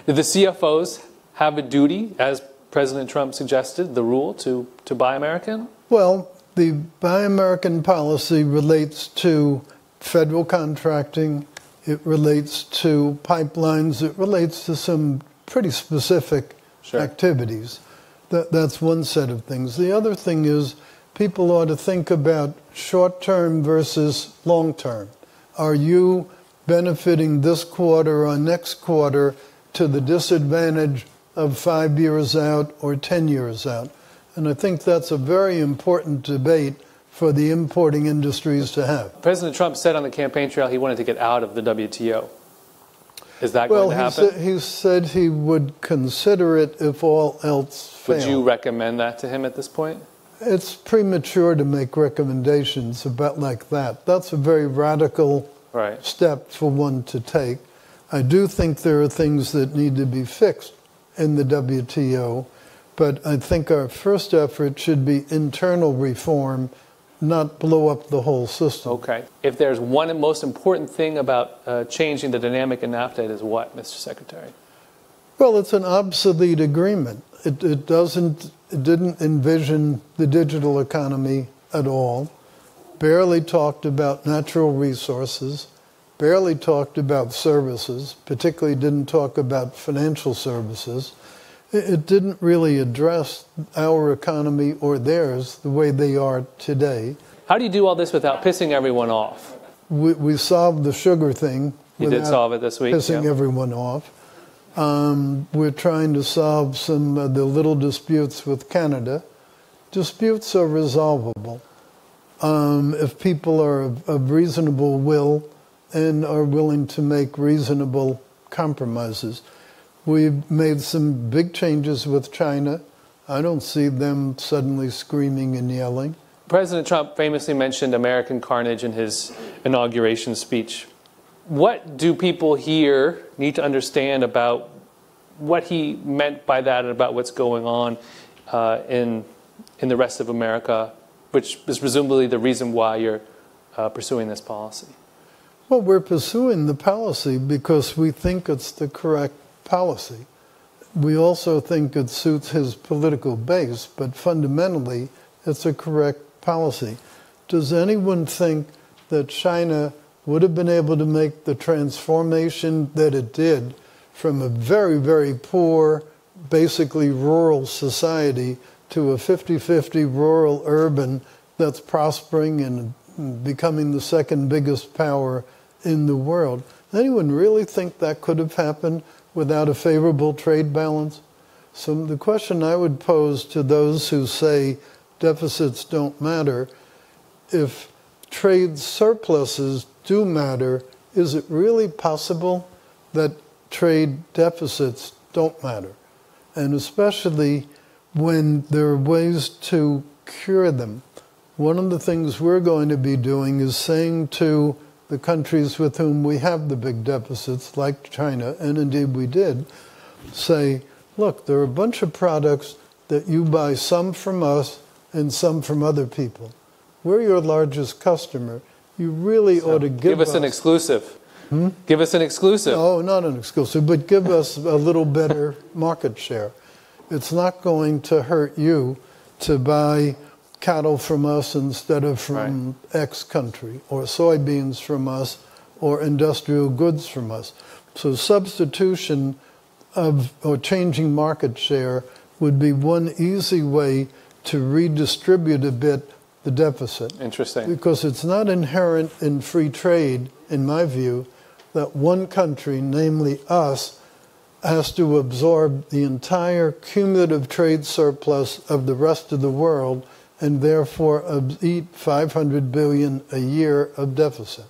Do the CFOs have a duty, as President Trump suggested, the rule to buy American? Well, the Buy American policy relates to federal contracting. It relates to pipelines. It relates to some pretty specific activities. That's one set of things. The other thing is people ought to think about short-term versus long-term. Are you benefiting this quarter or next quarter to the disadvantage of 5 years out or 10 years out? And I think that's a very important debate for the importing industries to have. President Trump said on the campaign trail he wanted to get out of the WTO. Is that going to happen? He said he would consider it if all else failed. Would you recommend that to him at this point? It's premature to make recommendations about like that. That's a very radical step for one to take. I do think there are things that need to be fixed in the WTO, but I think our first effort should be internal reform, not blow up the whole system. Okay. If there's one most important thing about changing the dynamic in NAFTA, it is what, Mr. Secretary? Well, it's an obsolete agreement. It didn't envision the digital economy at all, barely talked about natural resources, barely talked about services, particularly didn't talk about financial services. It didn't really address our economy or theirs the way they are today. How do you do all this without pissing everyone off? We solved the sugar thing. You did solve it this week. Pissing everyone off. We're trying to solve some of the little disputes with Canada. Disputes are resolvable if people are of reasonable will and are willing to make reasonable compromises. We've made some big changes with China. I don't see them suddenly screaming and yelling. President Trump famously mentioned American carnage in his inauguration speech. What do people here need to understand about what he meant by that and about what's going on in the rest of America, which is presumably the reason why you're pursuing this policy? Well, we're pursuing the policy because we think it's the correct policy. We also think it suits his political base, but fundamentally, it's a correct policy. Does anyone think that China would have been able to make the transformation that it did from a very, very poor, basically rural society to a 50-50 rural-urban that's prospering and becoming the second biggest power in the world? Anyone really think that could have happened without a favorable trade balance? So the question I would pose to those who say deficits don't matter, if trade surpluses do matter, is it really possible that trade deficits don't matter? And especially when there are ways to cure them. One of the things we're going to be doing is saying to the countries with whom we have the big deficits, like China, and indeed we did, say, look, there are a bunch of products that you buy some from us and some from other people. We're your largest customer. You really ought to give us an exclusive. Give us an exclusive. No, not an exclusive, but give us a little better market share. It's not going to hurt you to buy cattle from us instead of from X country, or soybeans from us, or industrial goods from us. So substitution of or changing market share would be one easy way to redistribute a bit the deficit. Interesting. Because it's not inherent in free trade, in my view, that one country, namely us, has to absorb the entire cumulative trade surplus of the rest of the world and therefore eat $500 billion a year of deficit.